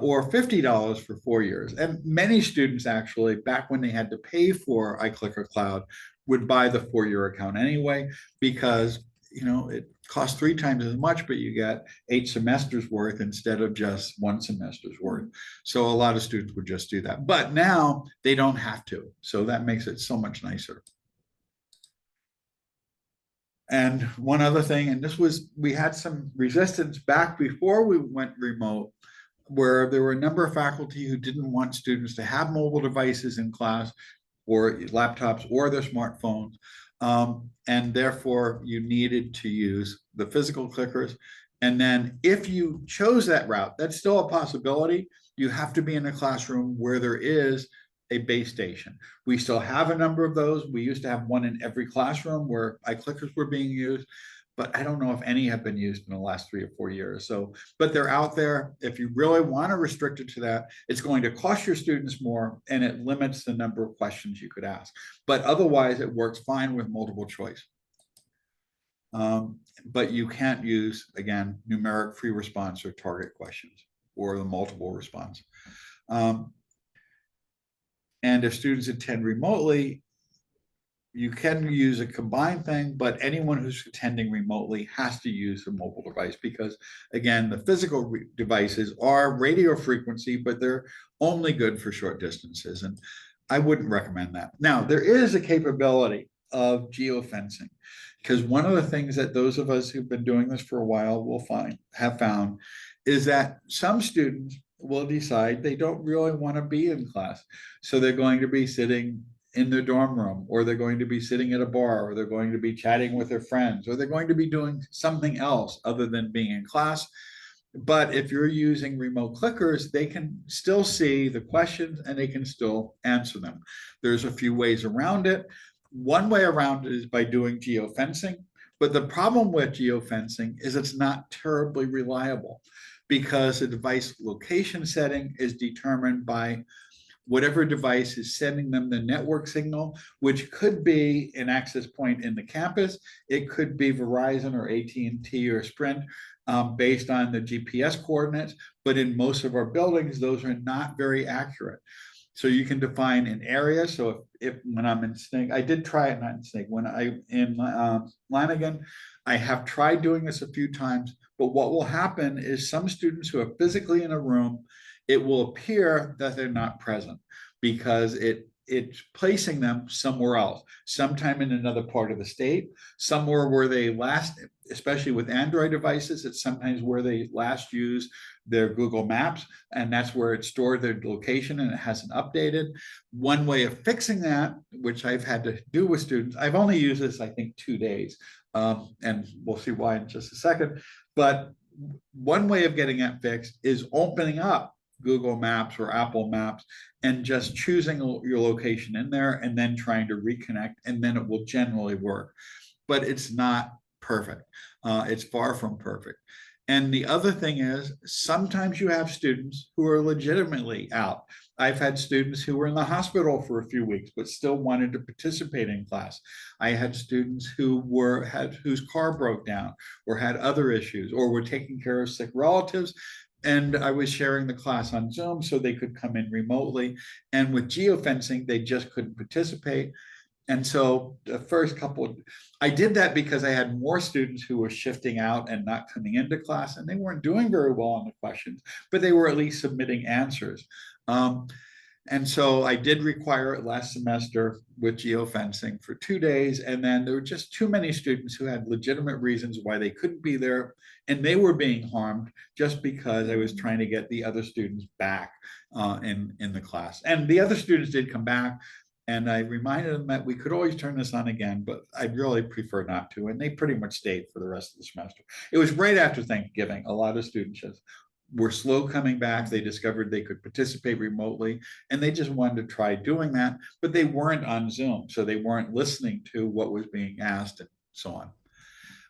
or $50 for 4 years. And many students actually, back when they had to pay for iClicker Cloud, would buy the 4-year account anyway, because it costs 3 times as much, but you get 8 semesters worth instead of just 1 semester's worth. So a lot of students would just do that. But now they don't have to. So that makes it so much nicer. And one other thing, and we had some resistance back before we went remote, where there were a number of faculty who didn't want students to have mobile devices in class, or laptops, or their smartphones. And therefore you needed to use the physical clickers. And then if you chose that route, that's still a possibility. You have to be in a classroom where there is a base station. We still have a number of those. We used to have one in every classroom where iClickers were being used, but I don't know if any have been used in the last 3 or 4 years. So, but they're out there. If you really want to restrict it to that, it's going to cost your students more, and it limits the number of questions you could ask. But otherwise, it works fine with multiple choice. But you can't use, again, numeric free response or target questions, or the multiple response. And if students attend remotely, you can use a combined thing, but anyone who's attending remotely has to use a mobile device because, again, the physical devices are radio frequency, but they're only good for short distances. And I wouldn't recommend that. Now, there is a capability of geofencing, because one of the things that those of us who've been doing this for a while have found is that some students will decide they don't really want to be in class. So they're going to be sitting in their dorm room, or they're going to be sitting at a bar, or they're going to be chatting with their friends, or they're going to be doing something else other than being in class. But if you're using remote clickers, they can still see the questions and they can still answer them. There's a few ways around it. One way around it is by doing geofencing. But the problem with geofencing is it's not terribly reliable, because the device location setting is determined by whatever device is sending them the network signal, which could be an access point in the campus. It could be Verizon or AT&T or Sprint, based on the GPS coordinates. But in most of our buildings, those are not very accurate. So you can define an area. So if when I'm in Snake, I did try it, not in Snake, when I in Lanigan, I have tried doing this a few times, but what will happen is some students who are physically in a room, it will appear that they're not present because it's placing them somewhere else, sometime in another part of the state, somewhere where they last, especially with Android devices, it's sometimes where they last used their Google Maps, and that's where it stored their location and it hasn't updated. One way of fixing that, which I've had to do with students, I've only used this, I think, 2 days, and we'll see why in just a second, but one way of getting that fixed is opening up Google Maps or Apple Maps and just choosing your location in there and then trying to reconnect, and then it will generally work. But it's not perfect. It's far from perfect. And the other thing is, sometimes you have students who are legitimately out. I've had students who were in the hospital for a few weeks, but still wanted to participate in class. I had students who whose car broke down or had other issues or were taking care of sick relatives. And I was sharing the class on Zoom so they could come in remotely. And with geofencing, they just couldn't participate. And so the first couple, I did that because I had more students who were shifting out and not coming into class, and they weren't doing very well on the questions, but they were at least submitting answers. And so I did require it last semester with geofencing for 2 days. And then there were just too many students who had legitimate reasons why they couldn't be there. And they were being harmed just because I was trying to get the other students back in the class. And the other students did come back. And I reminded them that we could always turn this on again, but I'd really prefer not to. And they pretty much stayed for the rest of the semester. It was right after Thanksgiving. A lot of students just were slow coming back. They discovered they could participate remotely, and they just wanted to try doing that, but they weren't on Zoom. So they weren't listening to what was being asked and so on.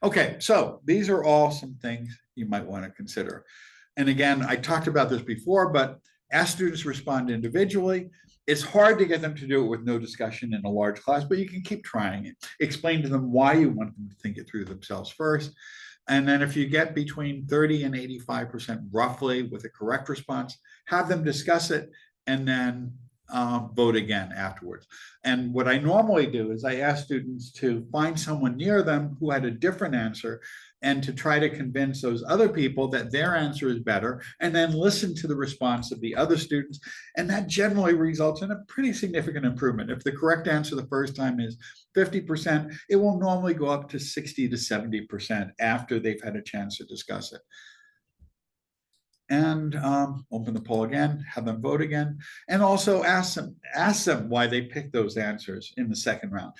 Okay, so these are all some things you might want to consider. And again, I talked about this before, but ask students to respond individually. It's hard to get them to do it with no discussion in a large class, but you can keep trying it. Explain to them why you want them to think it through themselves first. And then if you get between 30 and 85% roughly with a correct response, have them discuss it and then vote again afterwards. And what I normally do is I ask students to find someone near them who had a different answer and to try to convince those other people that their answer is better, and then listen to the response of the other students. And that generally results in a pretty significant improvement. If the correct answer the first time is 50%, it will normally go up to 60 to 70% after they've had a chance to discuss it. And open the poll again, have them vote again, and also ask them why they picked those answers in the second round,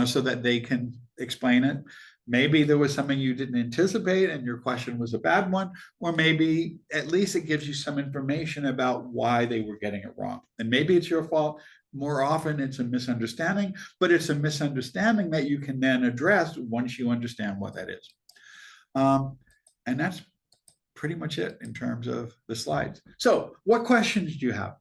so that they can explain it. Maybe there was something you didn't anticipate and your question was a bad one, or maybe at least it gives you some information about why they were getting it wrong. And maybe it's your fault. More often it's a misunderstanding, but it's a misunderstanding that you can then address once you understand what that is. And that's pretty much it in terms of the slides. So what questions do you have?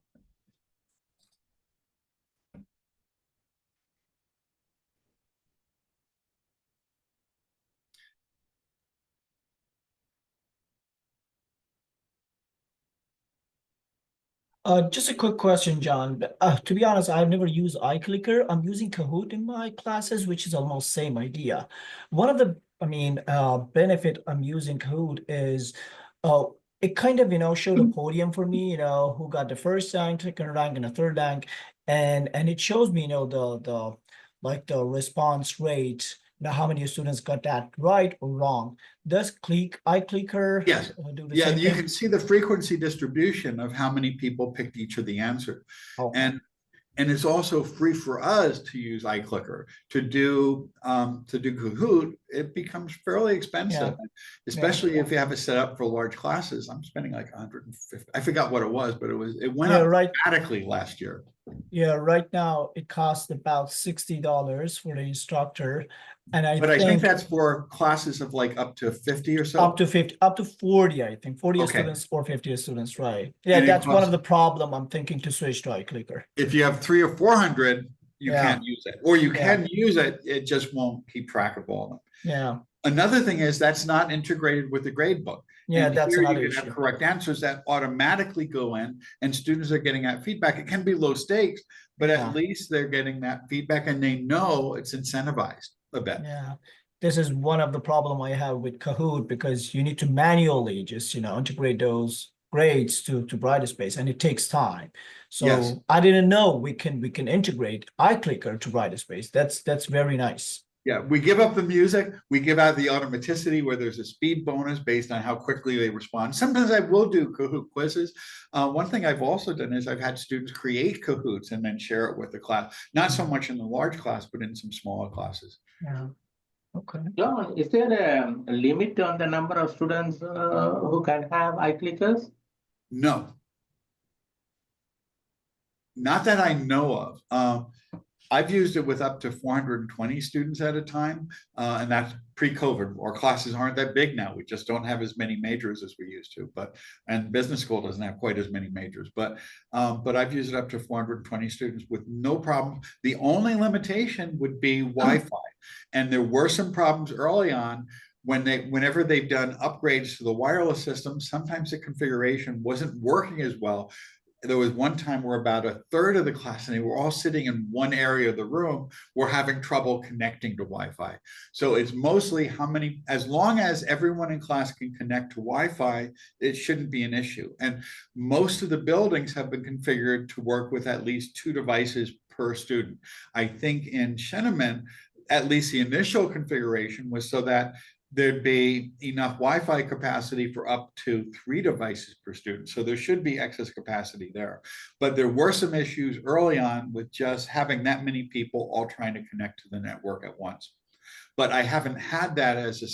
Just a quick question, John. To be honest, I've never used iClicker. I'm using Kahoot in my classes, which is almost same idea. One of the, benefit I'm using Kahoot is, it kind of, showed a podium for me, who got the first rank, second rank, and the third rank, and it shows me, the response rate. How many students got that right or wrong? Does iClicker Yes. do the Yeah, same you thing? can see the frequency distribution of how many people picked each of the answers. Okay. And it's also free for us to use iClicker. To do Kahoot, it becomes fairly expensive, especially if you have it set up for large classes. I'm spending like 150. I forgot what it was, but it went up dramatically last year. Yeah, right now it costs about $60 for the instructor, and I think that's for classes of like up to 50 or so. Up to 50, up to 40, I think 40 students or 50 students, right? Yeah, that's one of the problem. I'm thinking to switch to iClicker. If you have 300 or 400, you Yeah. can't use it, or you Yeah. can use it, it just won't keep track of all of them. Yeah. Another thing is that's not integrated with the grade book. Yeah, And that's here another you can have issue. correct answers that automatically go in, and students are getting that feedback. It can be low stakes, but Yeah. at least they're getting that feedback and they know it's incentivized a bit. Yeah. This is one of the problem I have with Kahoot, because you need to manually just, integrate those grades to Brightspace, and it takes time. So Yes. I didn't know we can integrate iClicker to Brightspace. That's very nice. Yeah, we give up the music, we give out the automaticity where there's a speed bonus based on how quickly they respond. Sometimes I will do Kahoot quizzes. One thing I've also done is I've had students create Kahoots and then share it with the class. Not so much in the large class, but in some smaller classes. Yeah. Okay. John, is there a limit on the number of students who can have iClickers? No. Not that I know of. I've used it with up to 420 students at a time, and that's pre-COVID. Our classes aren't that big now. We just don't have as many majors as we used to. And business school doesn't have quite as many majors. But I've used it up to 420 students with no problem. The only limitation would be Wi-Fi, and there were some problems early on. Whenever they've done upgrades to the wireless system, sometimes the configuration wasn't working as well. There was one time where about a third of the class, and they were all sitting in one area of the room, were having trouble connecting to Wi-Fi. So it's mostly as long as everyone in class can connect to Wi-Fi, it shouldn't be an issue. And most of the buildings have been configured to work with at least 2 devices per student. I think in Sheneman, at least the initial configuration was so that there'd be enough Wi-Fi capacity for up to 3 devices per student. So there should be excess capacity there. But there were some issues early on with just having that many people all trying to connect to the network at once. But I haven't had that as a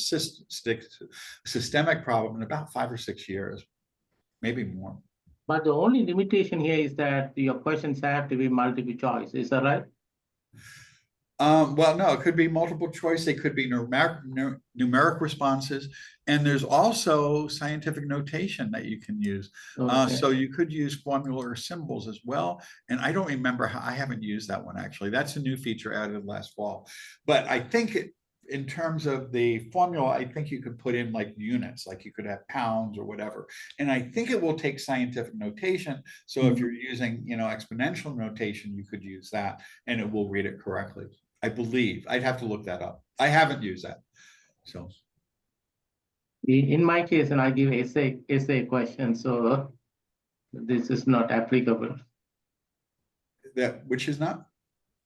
systemic problem in about 5 or 6 years, maybe more. But the only limitation here is that your questions have to be multiple choice. Is that right? Well, no, it could be multiple choice. They could be numeric responses. And there's also scientific notation that you can use. Okay. So you could use formula or symbols as well. And I don't remember how, I haven't used that one actually. That's a new feature added last fall. But I think in terms of the formula, I think you could put in like units, like you could have pounds or whatever. And I think it will take scientific notation. So if you're using, exponential notation, you could use that and it will read it correctly. I believe. I'd have to look that up. I haven't used that. So in my case, and I give essay questions, so this is not applicable. Which is not?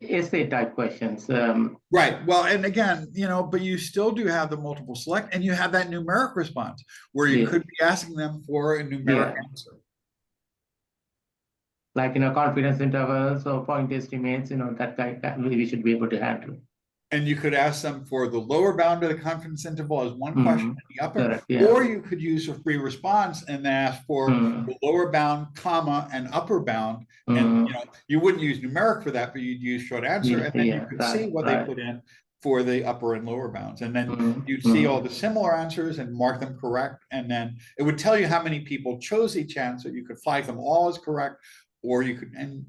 Essay type questions. Right. Well, and again, but you still do have the multiple select, and you have that numeric response where you could be asking them for a numeric answer. Like, confidence intervals or point estimates, that kind we should be able to handle. And you could ask them for the lower bound of the confidence interval as one question in the upper, correct, yeah. Or you could use a free response and ask for the lower bound, comma, and upper bound. And you wouldn't use numeric for that, but you'd use short answer, and then you could see what they put in for the upper and lower bounds. And then you'd see all the similar answers and mark them correct. And then it would tell you how many people chose each answer. You could flag them all as correct. Or you could, and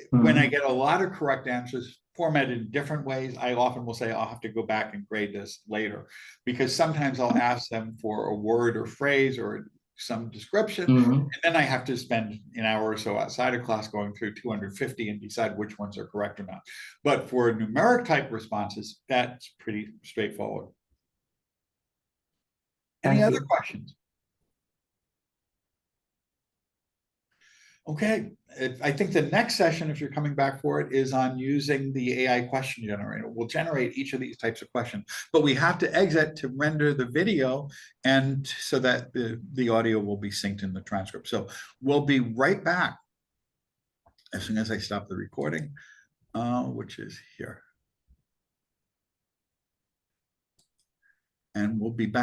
when I get a lot of correct answers formatted in different ways, I often will say, I'll have to go back and grade this later, because sometimes I'll ask them for a word or phrase or some description, and then I have to spend an hour or so outside of class going through 250 and decide which ones are correct or not. But for numeric type responses, that's pretty straightforward. Any other questions? Okay, I think the next session, if you're coming back for it, is on using the AI question generator. We'll generate each of these types of questions, but we have to exit to render the video, and so that the audio will be synced in the transcript. So we'll be right back as soon as I stop the recording, which is here. And we'll be back.